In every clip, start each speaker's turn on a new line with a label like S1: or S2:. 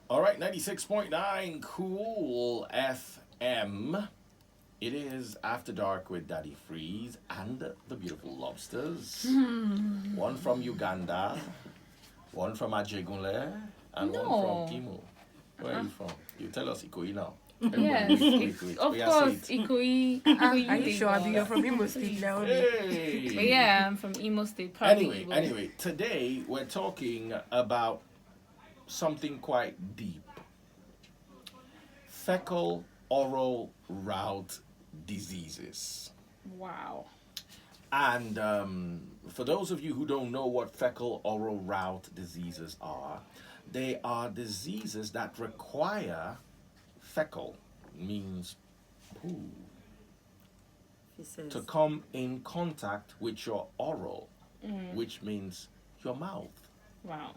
S1: All right, 96.9 Cool FM. It is After Dark with Daddy Freeze and the beautiful Lobsters. One from Uganda, one from Ajegunle, and one
S2: No.
S1: from Imo. Where are you from? You tell us Ikoyi now.
S2: Yes,
S1: Wait.
S2: of
S1: Oh, yeah,
S2: course,
S1: say it.
S2: Ikoyi.
S3: Are you sure? Abi, you're from Imo State now.
S2: But
S1: Hey!
S2: yeah, I'm from Imo State. Probably
S1: Anyway, today we're talking about something quite deep. Fecal oral route diseases.
S2: Wow.
S1: And for those of you who don't know what fecal oral route diseases are, they are diseases that require fecal, means poo,
S3: He says.
S1: to come in contact with your oral, which means your mouth.
S2: Wow.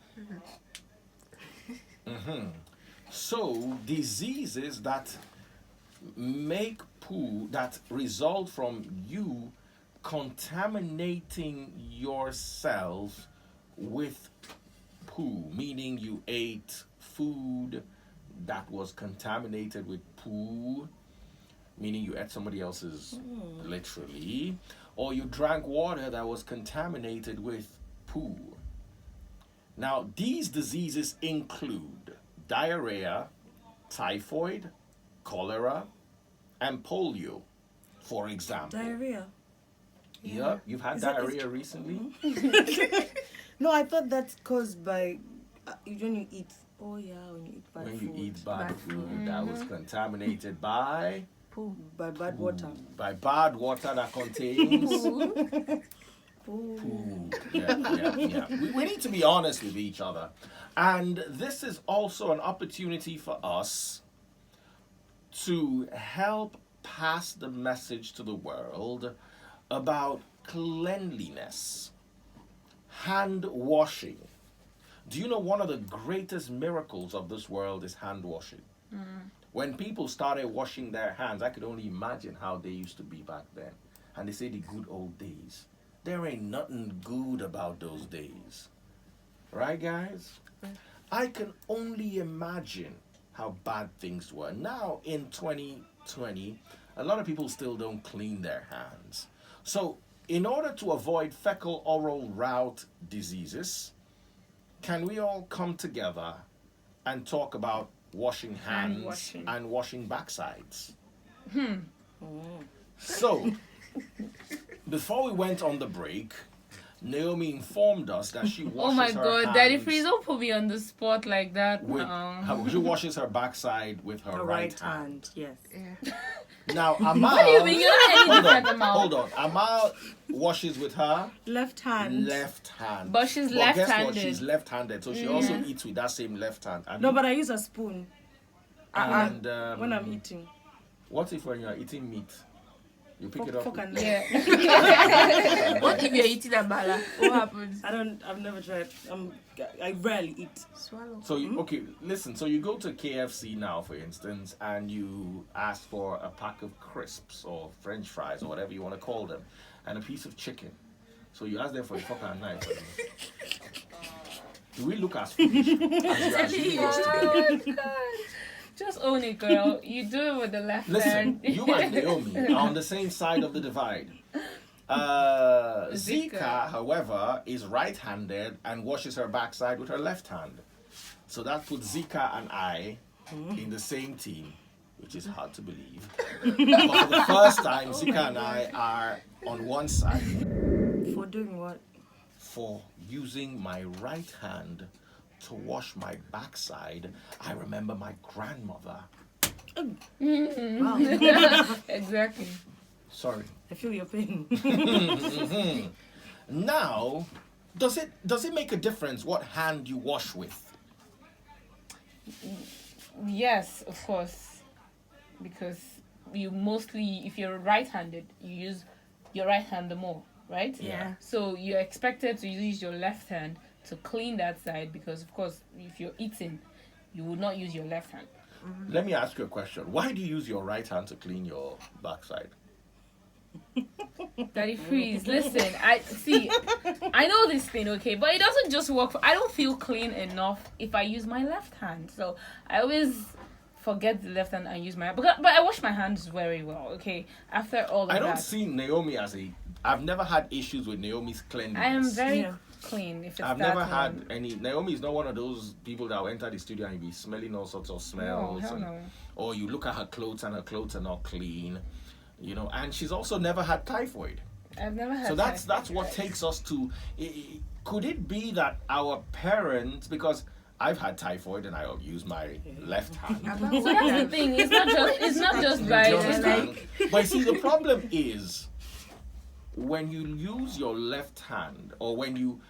S1: So, diseases that make poo, that result from you contaminating yourself with poo, meaning you ate food that was contaminated with poo, meaning you ate somebody else's, literally, or you drank water that was contaminated with poo. Now, these diseases include diarrhea, typhoid, cholera, and polio, for example.
S3: Diarrhea.
S1: Yep, you've had
S3: Is that-
S1: diarrhea recently?
S3: No, I thought that's caused by when you eat. Oh yeah, when you eat bad
S1: When
S3: food.
S1: you eat bad
S3: Bad
S1: food that was contaminated by
S3: Poo. By bad water.
S1: by bad water that contains
S3: Poo.
S1: poo. Yeah. We need to be honest with each other. And this is also an opportunity for us to help pass the message to the world about cleanliness, hand washing. Do you know one of the greatest miracles of this world is hand washing? When people started washing their hands, I could only imagine how they used to be back then. And they say the good old days. There ain't nothing good about those days. Right, guys? I can only imagine how bad things were. Now, in 2020, a lot of people still don't clean their hands. So, in order to avoid fecal oral route diseases, can we all come together and talk about washing hands
S2: Hand washing.
S1: and washing backsides? So, before we went on the break, Naomi informed us that she washes
S2: Oh my
S1: her
S2: God,
S1: hands
S2: Daddy Freeze, don't put me on the spot like that.
S1: with she washes her backside with her
S3: Her
S1: right hand.
S3: Yes.
S1: Now Amal,
S2: What do you mean? You're not any
S1: hold
S2: different,
S1: on,
S2: Amal.
S1: hold on. Amal washes with her
S3: Left hand.
S1: left hand.
S2: But she's
S1: Guess what?
S2: left-handed.
S1: She's left-handed, so she also eats with that same left hand.
S3: No, but I use a spoon
S1: and
S3: when I'm eating.
S1: what if when you are eating meat, you pick it up?
S3: Fork and
S2: Yeah.
S4: What if you're eating a bala? What happens?
S3: I've never tried. I rarely eat.
S4: Swallow.
S1: So okay, listen. So you go to KFC now, for instance, and you ask for a pack of crisps or French fries or whatever you want to call them, and a piece of chicken. So you ask them for a fork and knife. Do we look as foolish as you are doing this together?
S2: Just own it, girl. You do it with the left
S1: Listen,
S2: hand.
S1: you and Naomi are on the same side of the divide. Zika, however, is right-handed and washes her backside with her left hand. So that puts Zika and I in the same team, which is hard to believe. But for the first time, Zika and I are on one side
S3: For doing what?
S1: for using my right hand to wash my backside. I remember my grandmother.
S3: Wow.
S2: Exactly.
S1: Sorry.
S3: I feel your pain.
S1: Now, does it make a difference what hand you wash with?
S2: Yes, of course. Because you mostly, if you're right-handed, you use your right hand the more, right?
S1: Yeah.
S2: So you're expected to use your left hand to clean that side because, of course, if you're eating, you will not use your left hand.
S1: Let me ask you a question. Why do you use your right hand to clean your backside?
S2: Daddy Freeze, listen, I know this thing, okay, but it doesn't just work. I don't feel clean enough if I use my left hand, so I always forget the left hand and use my, but I wash my hands very well, okay, after all of that.
S1: I don't see Naomi as I've never had issues with Naomi's cleanliness.
S2: I am very clean if it's
S1: I've
S2: that
S1: never had
S2: one.
S1: any. Naomi is not one of those people that will enter the studio and be smelling all sorts of smells.
S2: No, hell no.
S1: Or you look at her clothes and her clothes are not clean. And she's also never had typhoid.
S2: I've never had
S1: So that's
S2: typhoid.
S1: what takes us to. Could it be that our parents, because I've had typhoid and I'll use my left hand.
S2: So that's the thing. It's not just
S1: Do
S2: right.
S1: you
S2: It's
S1: understand?
S2: like
S1: But see, the problem is when you use your left hand, or when you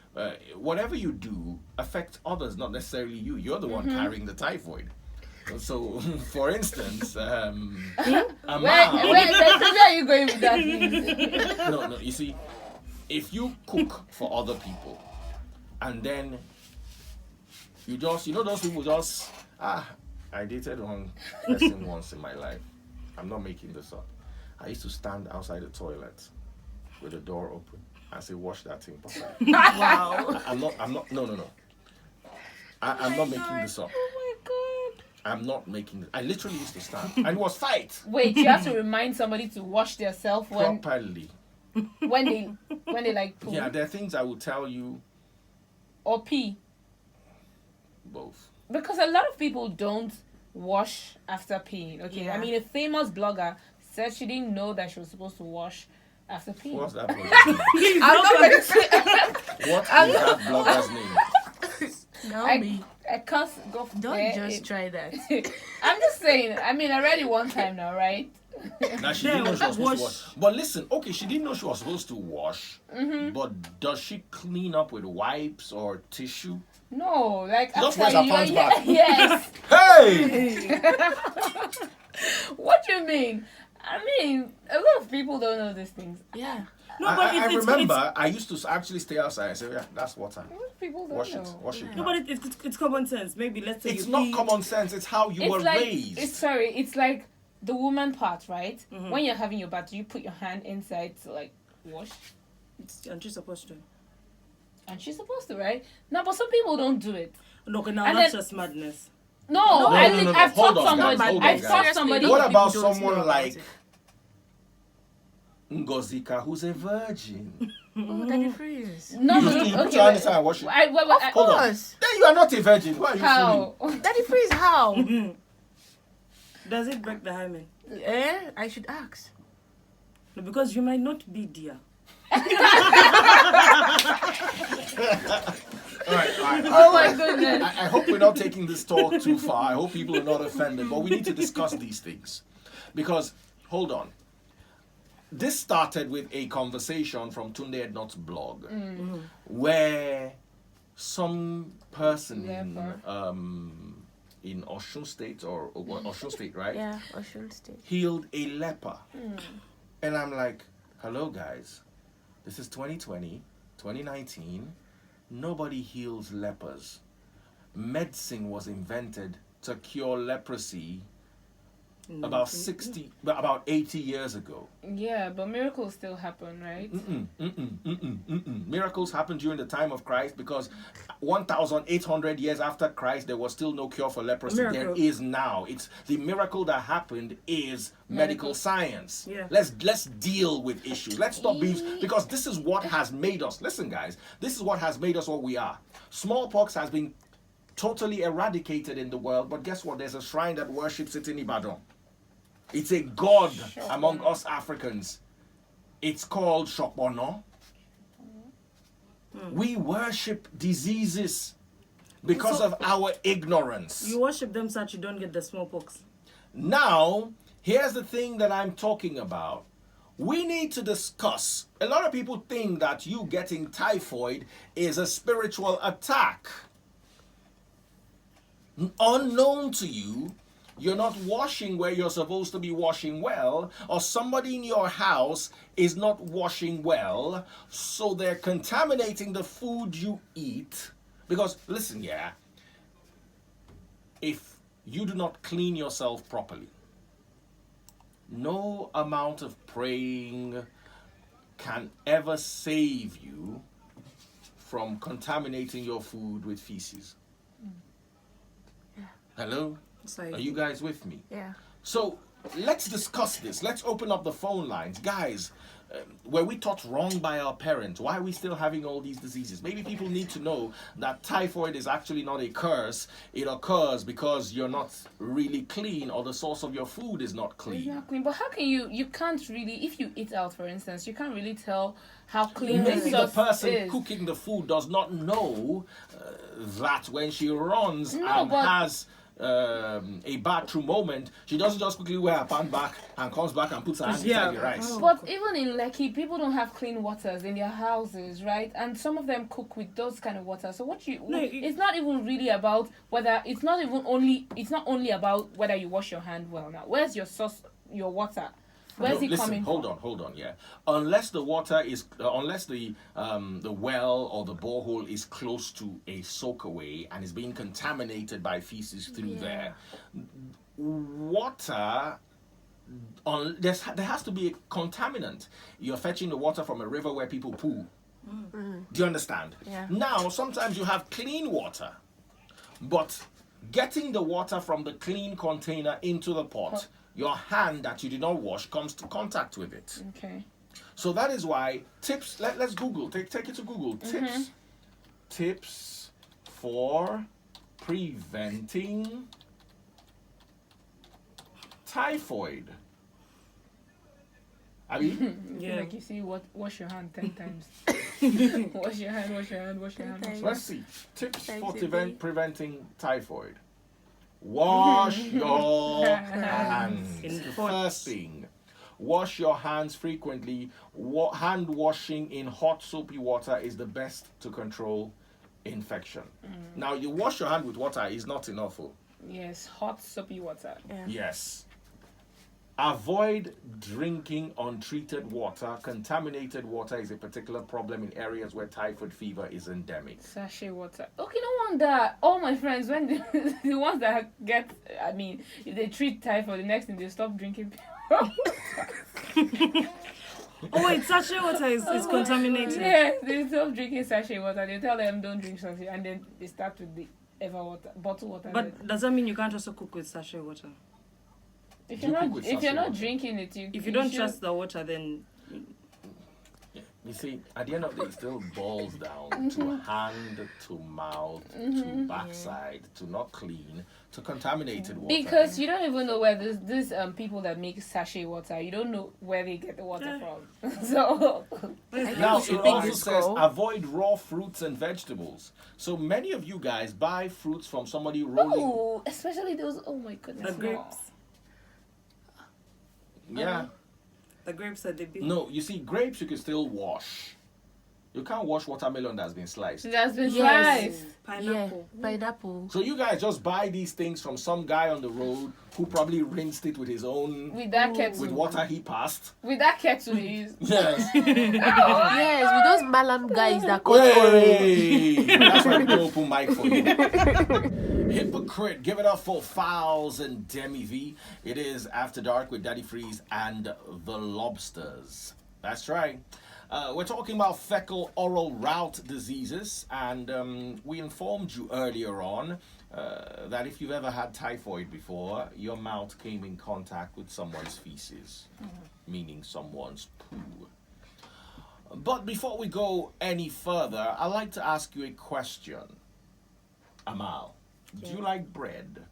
S1: whatever you do affects others, not necessarily you. You're the one carrying the typhoid. So, for instance, a mom.
S2: where are you going with that? Please?
S1: No. You see, if you cook for other people, and then you just, those people just, I dated one person once in my life. I'm not making this up. I used to stand outside the toilet with the door open and say, "Wash that thing properly."
S3: Wow.
S1: I'm not. No. I'm not making this up.
S2: Oh my god.
S1: I'm not making it. I literally used to stand, and it was fight
S2: Wait, you have to remind somebody to wash themselves
S1: properly.
S2: when they like poo
S1: Yeah, there are things I will tell you
S2: or pee.
S1: both.
S2: Because a lot of people don't wash after peeing. Okay,
S3: Yeah.
S2: I mean, a famous blogger said she didn't know that she was supposed to wash after peeing.
S1: What's that blogger's name?
S2: I'm not going to say.
S1: What is that blogger's name?
S4: Naomi,
S2: I can't go.
S4: don't just try that.
S2: I'm just saying. I mean, I read it one time now, right?
S1: Now she didn't know she was supposed to wash. But listen, okay, she didn't know she was supposed to wash. But does she clean up with wipes or tissue?
S2: No, like
S1: Just
S2: after
S1: wears her pants back.
S2: yes.
S1: Hey!
S2: What do you mean? I mean, a lot of people don't know these things.
S4: Yeah.
S3: No, but
S1: I
S3: it's
S1: remember I used to actually stay outside and say, yeah, that's water.
S2: Most people don't
S1: Wash
S2: know.
S1: it. Wash it.
S3: No,
S1: now.
S3: but it's common sense. Maybe let's say
S1: It's
S3: you
S1: not
S3: pee-
S1: common sense. It's how you
S2: It's
S1: were
S2: like
S1: raised.
S2: it's like the woman part, right? When you're having your bath, you put your hand inside to like wash,
S3: Aren't you supposed to?
S2: and she's supposed to, right? No, but some people don't do it.
S3: No, now
S2: And
S3: that's
S2: then-
S3: just madness.
S2: No,
S1: No,
S2: I've
S1: no.
S2: taught
S1: Hold on,
S2: somebody.
S1: guys. Hold on,
S2: I've
S1: guys.
S2: taught somebody.
S1: What
S4: People
S1: about
S4: don't know
S1: someone
S4: about
S1: like
S4: it.
S1: Ngozika, who's a virgin?
S4: Oh, Daddy Freeze.
S2: No,
S1: You put your hand
S2: okay.
S1: inside and wash it.
S4: Of
S1: Hold on.
S4: course.
S1: Then you are not a virgin. Why are you
S2: How?
S4: Daddy Freeze, how?
S3: Does it break the hymen?
S4: I should ask.
S3: No, because you might not be dear.
S1: All right.
S2: Oh my goodness.
S1: I hope we're not taking this talk too far. I hope people are not offended, but we need to discuss these things. Because, hold on. This started with a conversation from Tunde Ednot's blog, where some person in Osun State, or Osun State, right?
S4: Yeah, Osun State.
S1: Healed a leper. And I'm like, hello guys, this is 2020, 2019. Nobody heals lepers. Medicine was invented to cure leprosy about 80 years ago.
S2: Yeah, but miracles still happen, right?
S1: Miracles happened during the time of Christ because 1,800 years after Christ, there was still no cure for leprosy.
S3: Miracle.
S1: There is now. It's the miracle that happened is medical science.
S3: Yeah.
S1: Let's deal with issues. Let's stop being, because this is what has made us. Listen, guys, this is what has made us what we are. Smallpox has been totally eradicated in the world, but guess what? There's a shrine that worships it in Ibadan. It's a god among us Africans. It's called Shopono. We worship diseases because of our ignorance.
S3: You worship them so that you don't get the smallpox.
S1: Now, here's the thing that I'm talking about. We need to discuss. A lot of people think that you getting typhoid is a spiritual attack. Unknown to you, you're not washing where you're supposed to be washing well, or somebody in your house is not washing well, so they're contaminating the food you eat. Because, listen, if you do not clean yourself properly, no amount of praying can ever save you from contaminating your food with feces. Hello?
S3: Sorry.
S1: Are you guys with me?
S4: Yeah.
S1: So let's discuss this. Let's open up the phone lines. Guys, were we taught wrong by our parents? Why are we still having all these diseases? Maybe people need to know that typhoid is actually not a curse. It occurs because you're not really clean or the source of your food is not clean.
S2: It's not clean. But how can you can't really, if you eat out, for instance, you can't really tell how clean the
S1: Maybe the
S2: sauce
S1: person
S2: is.
S1: cooking the food does not know that when she runs
S2: No,
S1: and
S2: but-
S1: has a bathroom moment, she doesn't just quickly wear her pan back and comes back and puts her hand
S3: Yeah.
S1: inside the rice.
S3: Oh.
S2: But even in Lekki, people don't have clean waters in their houses, right? And some of them cook with those kind of water. So it's not even really about whether it's not only about whether you wash your hand well. Now, where's your sauce, your water? Where's
S1: No,
S2: it
S1: listen,
S2: coming
S1: hold
S2: from?
S1: on, yeah. Unless the water is, unless the well or the borehole is close to a soakaway and is being contaminated by feces through there, water. There has to be a contaminant. You're fetching the water from a river where people poo. Do you understand?
S4: Yeah.
S1: Now, sometimes you have clean water, but getting the water from the clean container into the pot, your hand that you did not wash comes to contact with it.
S2: Okay.
S1: So that is why tips. Let's Google. Take it to Google. Tips for preventing typhoid. I mean,
S2: Yeah. Like you see, wash your hand 10 times. Wash your hand. Wash your hand. Wash your hand. Wash your
S1: let's see. Tips
S4: Thanks,
S1: for
S4: Izzy.
S1: preventing typhoid. Wash your hands.
S3: In
S1: The
S3: pots.
S1: first thing. Wash your hands frequently. Hand washing in hot soapy water is the best to control infection. Now, you wash your hand with water is not enough. Oh.
S2: Yes, hot soapy water.
S4: Yeah.
S1: Yes. Avoid drinking untreated water. Contaminated water is a particular problem in areas where typhoid fever is endemic.
S2: Sachet water. Okay, no wonder all my friends, when the ones that get, I mean, if they treat typhoid, the next thing they stop drinking.
S3: Oh wait, sachet water is contaminated.
S2: Yeah, they stop drinking sachet water. They tell them don't drink sachet, and then they start with the bottled water.
S3: But does that mean you can't also cook with sachet water?
S2: if
S1: you
S2: you're not
S1: cook with
S2: if you're
S1: sachet
S2: not
S1: water?
S2: drinking it,
S3: If you don't
S2: should-
S3: trust the water, then
S1: You see, at the end of the day, it still boils down to hand, to mouth, to backside, to not clean, to contaminated water.
S2: because you don't even know where this people that make sachet water, you don't know where they get the water from. So
S1: Now,
S4: we should
S1: it
S4: make
S1: also
S4: this
S1: says
S4: go.
S1: avoid raw fruits and vegetables. So many of you guys buy fruits from somebody rolling.
S2: oh, especially those. Oh my goodness,
S3: the
S2: no.
S3: grapes,
S1: Yeah.
S3: the grapes that they bake.
S1: No, you see, grapes you can still wash. You can't wash watermelon that's been sliced.
S2: It has been
S4: Yes.
S2: sliced.
S3: Pineapple.
S4: Yeah. Pineapple.
S1: So you guys just buy these things from some guy on the road who probably rinsed it with his own,
S2: With that kettle.
S1: with water he passed.
S2: With that kettle he used.
S1: Yes.
S4: Yes, with those Malam guys that cut orange.
S1: Hey! That's why we do open mic for you. Hypocrite, give it up for Fowls and Demi V. It is After Dark with Daddy Freeze and the Lobsters. That's right. We're talking about fecal oral route diseases, and we informed you earlier on that if you've ever had typhoid before, your mouth came in contact with someone's feces, meaning someone's poo. But before we go any further, I'd like to ask you a question. Amal, do you like bread?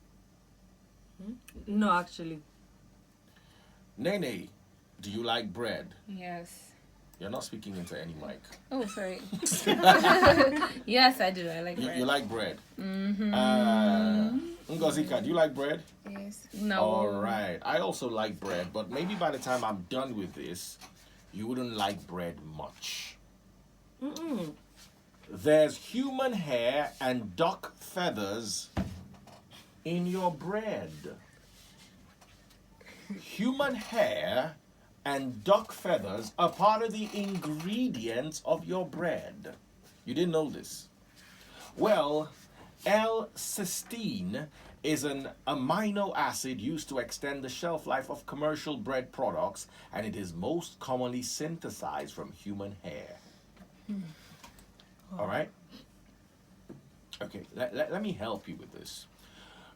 S3: No, actually.
S1: Nene, do you like bread?
S2: Yes.
S1: You're not speaking into any mic.
S2: Oh, sorry. Yes, I do. I like bread.
S1: You like bread?
S2: Mm-hmm.
S1: Ngozika, do you like bread?
S4: Yes.
S2: No.
S1: All right. I also like bread, but maybe by the time I'm done with this, you wouldn't like bread much.
S3: Mm-mm.
S1: There's human hair and duck feathers in your bread. Human hair and duck feathers are part of the ingredients of your bread. You didn't know this? Well, L-cysteine is an amino acid used to extend the shelf life of commercial bread products, and it is most commonly synthesized from human hair. All right? Okay, let me help you with this.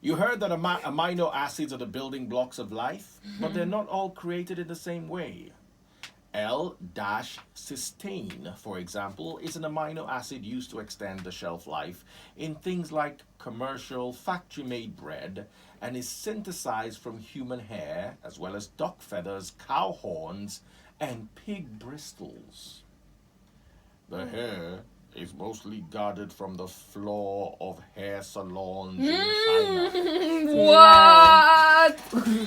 S1: You heard that amino acids are the building blocks of life, but they're not all created in the same way. L-cysteine, for example, is an amino acid used to extend the shelf life in things like commercial factory-made bread, and is synthesized from human hair, as well as duck feathers, cow horns, and pig bristles. The hair is mostly gathered from the floor of hair salons in China.
S2: What?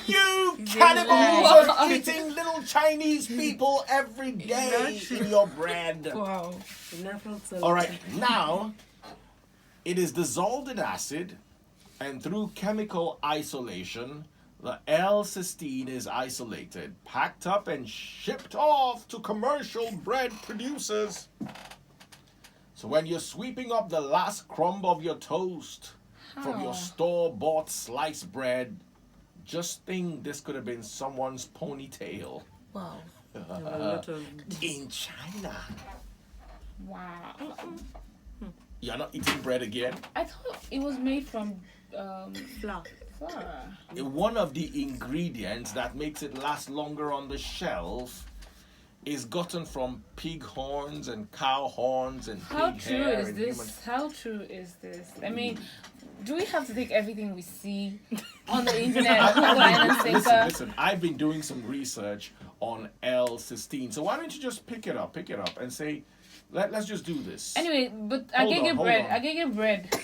S1: You cannibals are eating little Chinese people every day in your bread.
S4: Wow.
S1: All right, now it is dissolved in acid, and through chemical isolation, the L-cysteine is isolated, packed up, and shipped off to commercial bread producers. So when you're sweeping up the last crumb of your toast from your store-bought sliced bread, just think this could have been someone's ponytail.
S4: Wow.
S1: In China.
S2: Wow.
S1: You're not eating bread again?
S2: I thought it was made from
S3: Flour.
S2: flour.
S1: One of the ingredients that makes it last longer on the shelf is gotten from pig horns and cow horns and
S2: How
S1: pig
S2: true
S1: hair
S2: is
S1: and
S2: this?
S1: human.
S2: How true is this? I mean, do we have to take everything we see on the internet and put it in a sinker?
S1: Listen, I've been doing some research on L-cysteine. So why don't you just pick it up and say, let's just do this.
S2: Anyway, but
S1: Hold
S2: agege
S1: on.
S2: bread.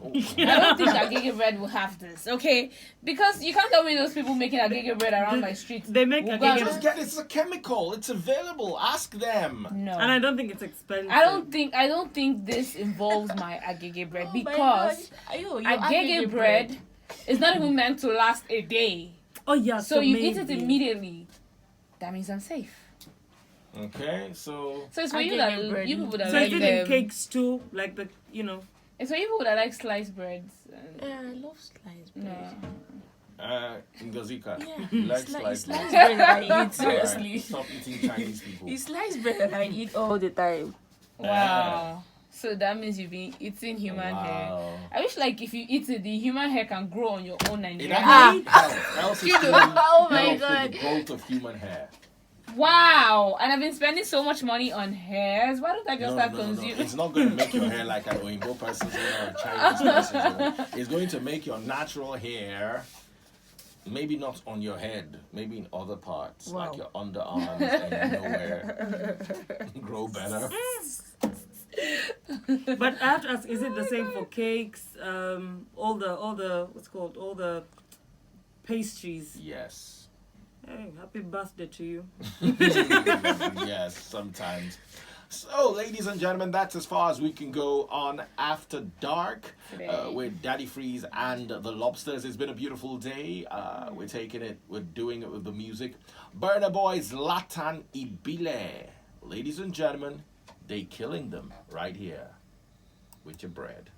S1: Oh,
S2: I don't think agege bread will have this, okay? Because you can't tell me those people making agege bread around my street.
S3: They make
S2: will
S3: agege
S2: go and-
S1: just get it's a chemical. It's available. Ask them.
S2: No.
S3: And I don't think it's expensive.
S2: I don't think this involves my agege bread because agege bread is not even meant to last a day.
S3: Oh yeah.
S2: So you eat it
S3: maybe.
S2: immediately. That means I'm safe.
S1: Okay, so
S2: So it's for you
S4: Agege
S2: that
S4: bread.
S2: you people that
S3: So
S2: like
S3: is it in
S2: them.
S3: cakes too? Like the
S2: It's for you people that like sliced breads.
S4: Yeah, I love sliced
S2: No.
S4: bread.
S1: Ngazika,
S4: Yeah.
S1: you like
S4: Sliced
S1: sliced bread?
S4: bread that I eat,
S1: Alright,
S4: seriously.
S1: stop eating Chinese people.
S4: It's sliced bread that I eat all the time.
S2: Wow. So that means you've been eating human hair.
S1: Wow.
S2: I wish like if you eat it, the human hair can grow on your own
S1: It
S2: Nigeria.
S1: actually helps
S4: Oh my
S1: with
S4: God.
S1: the growth of human hair.
S2: Wow. And I've been spending so much money on hairs. Why don't I just start
S1: No.
S2: consuming?
S1: It's not going to make your hair like an Oimbo person's own or a Chinese person's own. It's going to make your natural hair, maybe not on your head, maybe in other parts,
S4: Wow.
S1: like your underarms and nowhere, grow better.
S3: But I have to ask, is it the same for cakes? All the what's called all the pastries.
S1: Yes.
S3: Hey, happy birthday to you.
S1: Yes, sometimes. So, ladies and gentlemen, that's as far as we can go on After Dark with Daddy Freeze and the Lobsters. It's been a beautiful day. We're taking it, we're doing it with the music. Burna Boy's Latan Ibile. Ladies and gentlemen, they killing them right here with your bread.